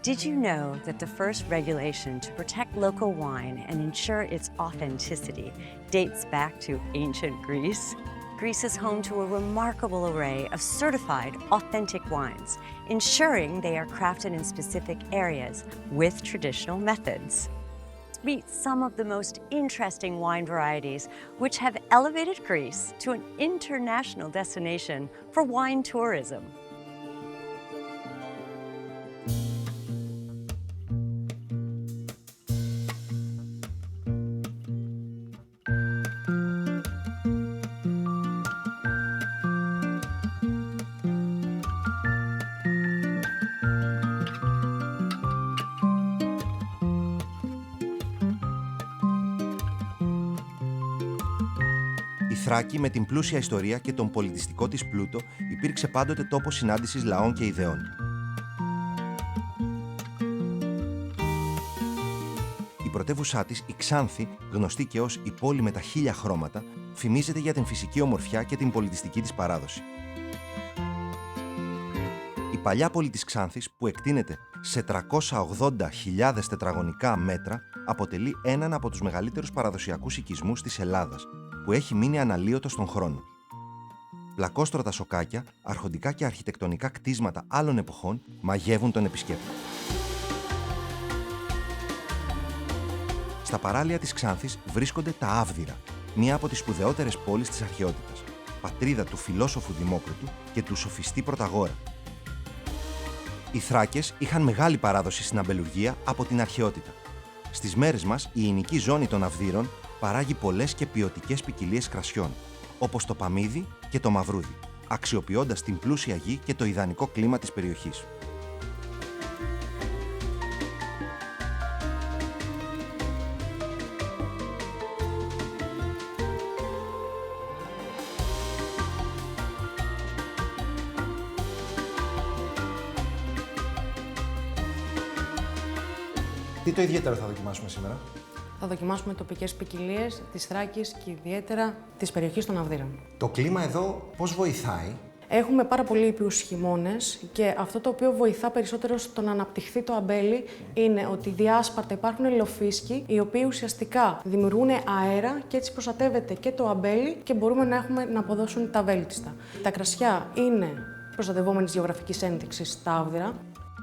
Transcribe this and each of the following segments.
Did you know that the first regulation to protect local wine and ensure its authenticity dates back to ancient Greece? Greece is home to a remarkable array of certified, authentic wines, ensuring they are crafted in specific areas with traditional methods. Meet some of the most interesting wine varieties which have elevated Greece to an international destination for wine tourism. Η Θράκη, με την πλούσια ιστορία και τον πολιτιστικό της πλούτο, υπήρξε πάντοτε τόπος συνάντησης λαών και ιδεών. Η πρωτεύουσά της, η Ξάνθη, γνωστή και ως η πόλη με τα 1000 χρώματα, φημίζεται για την φυσική ομορφιά και την πολιτιστική της παράδοση. Η παλιά πόλη της Ξάνθης, που εκτείνεται σε 380.000 τετραγωνικά μέτρα, αποτελεί έναν από τους μεγαλύτερους παραδοσιακούς οικισμούς της Ελλάδας, που έχει μείνει αναλύωτο στον χρόνο. Πλακόστρωτα σοκάκια, αρχοντικά και αρχιτεκτονικά κτίσματα άλλων εποχών μαγεύουν τον επισκέπτη. Στα παράλια της Ξάνθης βρίσκονται τα Άβδυρα, μία από τις σπουδαιότερες πόλεις της αρχαιότητας, πατρίδα του φιλόσοφου Δημόκριτου και του σοφιστή Πρωταγόρα. Οι Θράκες είχαν μεγάλη παράδοση στην αμπελουργία από την αρχαιότητα. Στις μέρες μας, η ιηνική ζώνη των Αυδείρων παράγει πολλές και ποιοτικές ποικιλίες κρασιών, όπως το παμίδι και το μαυρούδι, αξιοποιώντας την πλούσια γη και το ιδανικό κλίμα της περιοχής. Τι το ιδιαίτερο θα δοκιμάσουμε σήμερα? Θα δοκιμάσουμε τοπικές ποικιλίες της Θράκης και ιδιαίτερα της περιοχής των Αυδείρων. Το κλίμα εδώ πώς βοηθάει? Έχουμε πάρα πολύ ήπιους χειμώνες και αυτό το οποίο βοηθά περισσότερο στο να αναπτυχθεί το αμπέλι είναι ότι διάσπαρτα υπάρχουν λοφίσκοι οι οποίοι ουσιαστικά δημιουργούν αέρα και έτσι προστατεύεται και το αμπέλι και μπορούμε να αποδώσουν τα βέλτιστα. Τα κρασιά είναι προστατευόμενης γεωγραφικής ένδειξης στα Άβδυρα.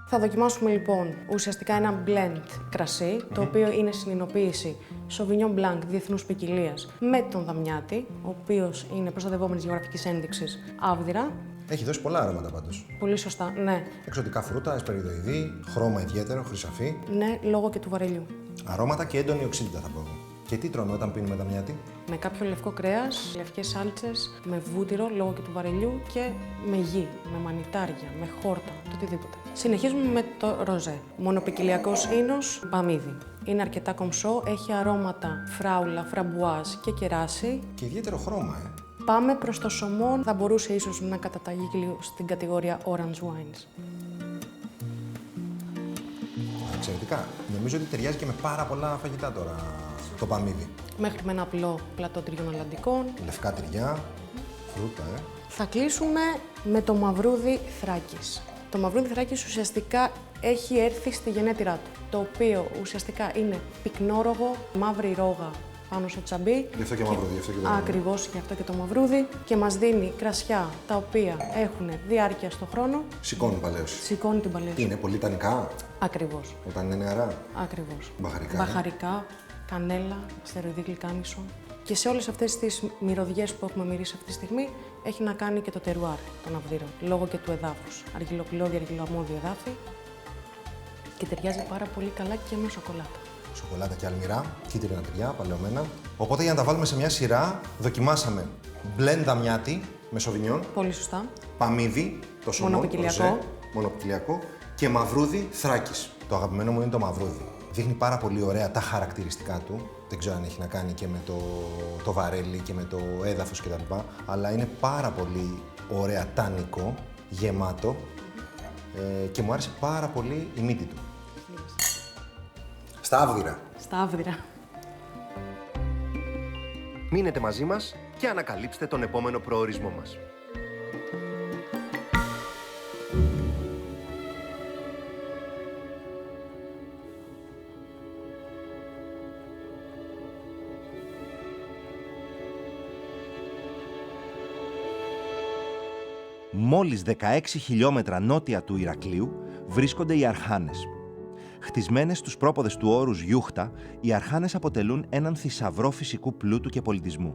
Θα δοκιμάσουμε λοιπόν ουσιαστικά ένα blend κρασί, το οποίο είναι συνενοποίηση Sauvignon Blanc διεθνούς ποικιλίας με τον Δαμιάτη, ο οποίος είναι προστατευόμενης γεωγραφικής ένδειξης Άβδυρα. Έχει δώσει πολλά αρώματα πάντως. Πολύ σωστά, ναι. Εξωτικά φρούτα, εσπεριδοειδή, χρώμα ιδιαίτερο, χρυσαφί. Ναι, λόγω και του βαρελιού. Αρώματα και έντονη οξύτητα θα πω εγώ. Και τι τρώμε όταν πίνουμε Δαμιάτη? Με κάποιο λευκό κρέας, λευκές σάλτσες, με βούτυρο λόγω και του βαρελιού και με γη, με μανιτάρια, με χόρτα, το οτιδήποτε. Συνεχίζουμε με το ροζέ. Μονοπικιλιακός ίνος, παμίδι. Είναι αρκετά κομψό, έχει αρώματα φράουλα, φραμπουάζ και κεράσι. Και ιδιαίτερο χρώμα, Πάμε προς το σωμόν, θα μπορούσε ίσως να καταταγεί λίγο στην κατηγορία orange wines. Εξαιρετικά. Νομίζω ότι ταιριάζει και με πάρα πολλά φαγητά τώρα το παμίδι. Μέχρι με ένα απλό πλατό τυριών αλλαντικών. Λευκά τυριά, φρούτα, Θα κλείσουμε με το μαυρούδι Θράκης. Το μαυρούδι Θράκης ουσιαστικά έχει έρθει στη γενέτειρά του, το οποίο ουσιαστικά είναι πυκνόρογο, μαύρη ρόγα πάνω σε τσαμπί. Γι' αυτό και μαυρούδι, γι' αυτό και το μαυρούδι. Ακριβώς, γι' αυτό και το μαυρούδι. Και μας δίνει κρασιά τα οποία έχουν διάρκεια στον χρόνο. Σηκώνουν παλαίωση. Σηκώνει την παλαίωση. Είναι πολύ τανικά Ακριβώς. όταν είναι νεαρά. Ακριβώς. Μπαχαρικά. Μπαχαρικά, κανέλα, στεροειδή γλυκάνισο. Και σε όλες αυτές τις μυρωδιές που έχουμε μυρίσει αυτή τη στιγμή έχει να κάνει και το τερουάρ των Αυδείρων, λόγω και του εδάφους. Αργυλοπυλώδη, αργυλοαμμώδη εδάφη και ταιριάζει πάρα πολύ καλά και με σοκολάτα. Σοκολάτα και αλμυρά, κίτρινα τυριά, παλαιωμένα. Οπότε για να τα βάλουμε σε μια σειρά, δοκιμάσαμε blend Δαμιάτη με σοβινιόν, Πολύ σωστά. παμίδι, το σωμόν, Μονοπικιλιακό. μονοπικιλιακό και μαυρούδι Θράκης. Το αγαπημένο μου είναι το μαυρούδι. Δείχνει πάρα πολύ ωραία τα χαρακτηριστικά του. Δεν ξέρω αν έχει να κάνει και με το βαρέλι και με το έδαφος κτλ. Αλλά είναι πάρα πολύ ωραία τανικό, γεμάτο και μου άρεσε πάρα πολύ η μύτη του. Στα Άβδυρα. Στα Άβδυρα. Μείνετε μαζί μας και ανακαλύψτε τον επόμενο προορισμό μας. Μόλις 16 χιλιόμετρα νότια του Ηρακλείου βρίσκονται οι Αρχάνες. Χτισμένες στους πρόποδες του όρους Γιούχτα, οι Αρχάνες αποτελούν έναν θησαυρό φυσικού πλούτου και πολιτισμού.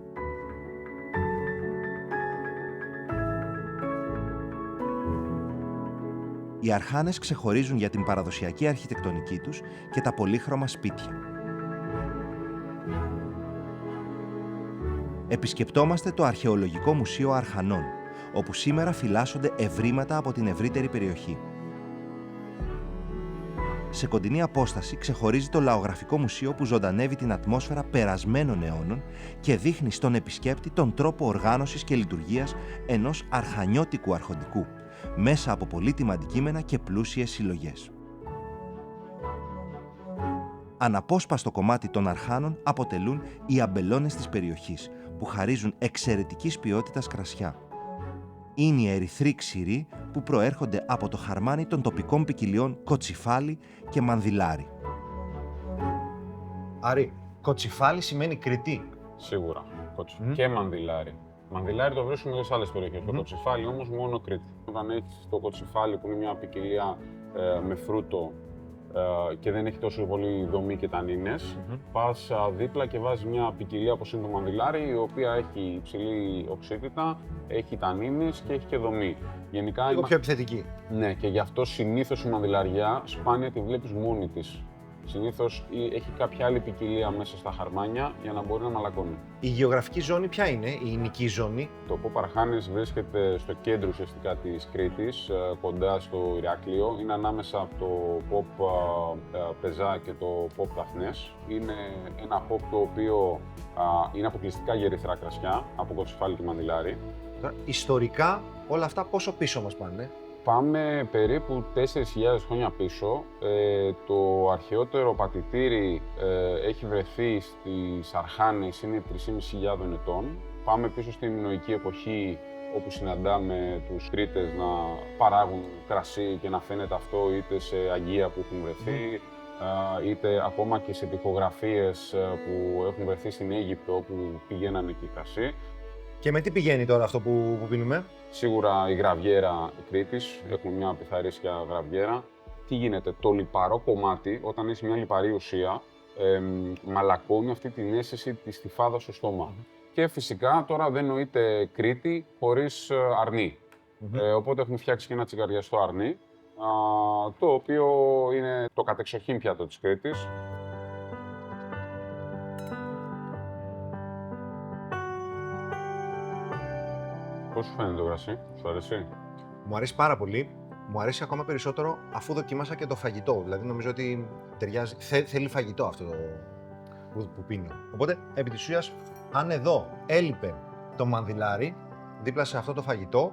Οι Αρχάνες ξεχωρίζουν για την παραδοσιακή αρχιτεκτονική τους και τα πολύχρωμα σπίτια. Επισκεπτόμαστε το Αρχαιολογικό Μουσείο Αρχανών, όπου σήμερα φυλάσσονται ευρήματα από την ευρύτερη περιοχή. Σε κοντινή απόσταση ξεχωρίζει το Λαογραφικό Μουσείο που ζωντανεύει την ατμόσφαιρα περασμένων αιώνων και δείχνει στον επισκέπτη τον τρόπο οργάνωσης και λειτουργίας ενός αρχανιώτικου αρχοντικού, μέσα από πολύτιμα αντικείμενα και πλούσιες συλλογές. Αναπόσπαστο κομμάτι των Αρχάνων αποτελούν οι αμπελώνες της περιοχής, που χαρίζουν εξαιρετικής ποιότητας κρασιά. Είναι οι ερυθροί ξηροί που προέρχονται από το χαρμάνι των τοπικών ποικιλιών κοτσιφάλι και μανδυλάρι. Άρη, κοτσιφάλι σημαίνει Κρήτη. Σίγουρα. Και μανδυλάρι. Μανδυλάρι το βρίσκουμε και σε άλλες περιοχές. Το κοτσιφάλι όμως μόνο Κρήτη. Όταν έχεις το κοτσιφάλι που είναι μια ποικιλία με φρούτο και δεν έχει τόσο πολύ δομή και τανίνες, πας δίπλα και βάζεις μια ποικιλία όπως είναι το μανδυλάρι, η οποία έχει υψηλή οξύτητα, έχει τανίνες και έχει και δομή. Γενικά, Λίγο πιο επιθετική. Ναι, και γι' αυτό συνήθως η μανδυλαριά σπάνια τη βλέπεις μόνη της. Συνήθως έχει κάποια άλλη ποικιλία μέσα στα χαρμάνια για να μπορεί να μαλακώνει. Η γεωγραφική ζώνη ποια είναι, η ινική ζώνη? Το Ποπ Αρχάνες βρίσκεται στο κέντρο ουσιαστικά της Κρήτης, κοντά στο Ηράκλειο. Είναι ανάμεσα από το Ποπ Πεζά και το Ποπ Δαφνές. Είναι ένα Ποπ το οποίο είναι αποκλειστικά για ερυθρά κρασιά, από κοτσιφάλι και μανδυλάρι. Ιστορικά όλα αυτά πόσο πίσω μας πάνε? Πάμε περίπου 4.000 χρόνια πίσω. Το αρχαιότερο πατητήρι έχει βρεθεί στις Αρχάνες, είναι 3.500 ετών. Πάμε πίσω στην μινωική εποχή, όπου συναντάμε τους Κρήτες να παράγουν κρασί και να φαίνεται αυτό είτε σε αγγεία που έχουν βρεθεί, είτε ακόμα και σε τοιχογραφίες που έχουν βρεθεί στην Αίγυπτο, όπου πηγαίνανε εκεί κρασί. Και με τι πηγαίνει τώρα αυτό που πίνουμε? Σίγουρα η γραβιέρα Κρήτης, έχουμε μια πιθαρίσια γραβιέρα. Τι γίνεται, το λιπαρό κομμάτι, όταν έχει μια λιπαρή ουσία, μαλακώνει αυτή την αίσθηση της στιφάδας στο στόμα. Και φυσικά τώρα δεν νοείται Κρήτη χωρίς αρνί. Οπότε έχουμε φτιάξει και ένα τσιγαριαστό αρνί, το οποίο είναι το κατεξοχήν πιάτο της Κρήτης. Πώς σου φαίνεται το κρασί, σου αρέσει? Μου αρέσει πάρα πολύ. Μου αρέσει ακόμα περισσότερο αφού δοκίμασα και το φαγητό. Δηλαδή νομίζω ότι ταιριάζει. Θέλει φαγητό αυτό που πίνω. Οπότε, επί της ουσίας, αν εδώ έλειπε το μανδυλάρι δίπλα σε αυτό το φαγητό,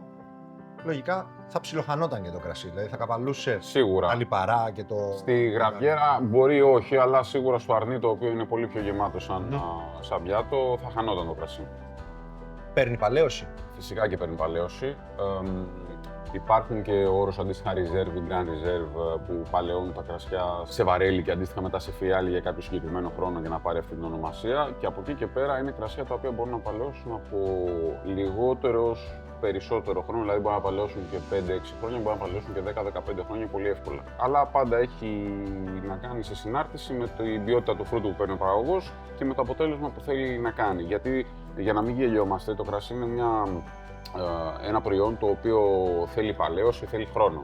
λογικά θα ψιλοχανόταν και το κρασί. Δηλαδή θα καβαλούσε Σίγουρα. τα λιπαρά και το. Στη γραβιέρα μπορεί όχι, αλλά σίγουρα στο αρνί, το οποίο είναι πολύ πιο γεμάτο σαν πιάτο, θα χανόταν το κρασί. Παίρνει παλαίωση. Φυσικά και παίρνει παλαίωση. Υπάρχουν και όρος αντίστοιχα reserve ή grand reserve που παλαιώνουν τα κρασιά σε βαρέλι και αντίστοιχα μετά σε φιάλι για κάποιο συγκεκριμένο χρόνο για να πάρει αυτή την ονομασία. Και από εκεί και πέρα είναι κρασιά τα οποία μπορούν να παλαιώσουν από λιγότερο έως περισσότερο χρόνο, δηλαδή μπορούν να παλαιώσουν και 5-6 χρόνια, μπορούν να παλαιώσουν και 10-15 χρόνια πολύ εύκολα. Αλλά πάντα έχει να κάνει σε συνάρτηση με την ποιότητα του φρούτου που παίρνει ο παραγωγός και με το αποτέλεσμα που θέλει να κάνει. Γιατί για να μην γελιόμαστε, το κρασί είναι ένα προϊόν το οποίο θέλει παλαίωση, θέλει χρόνο.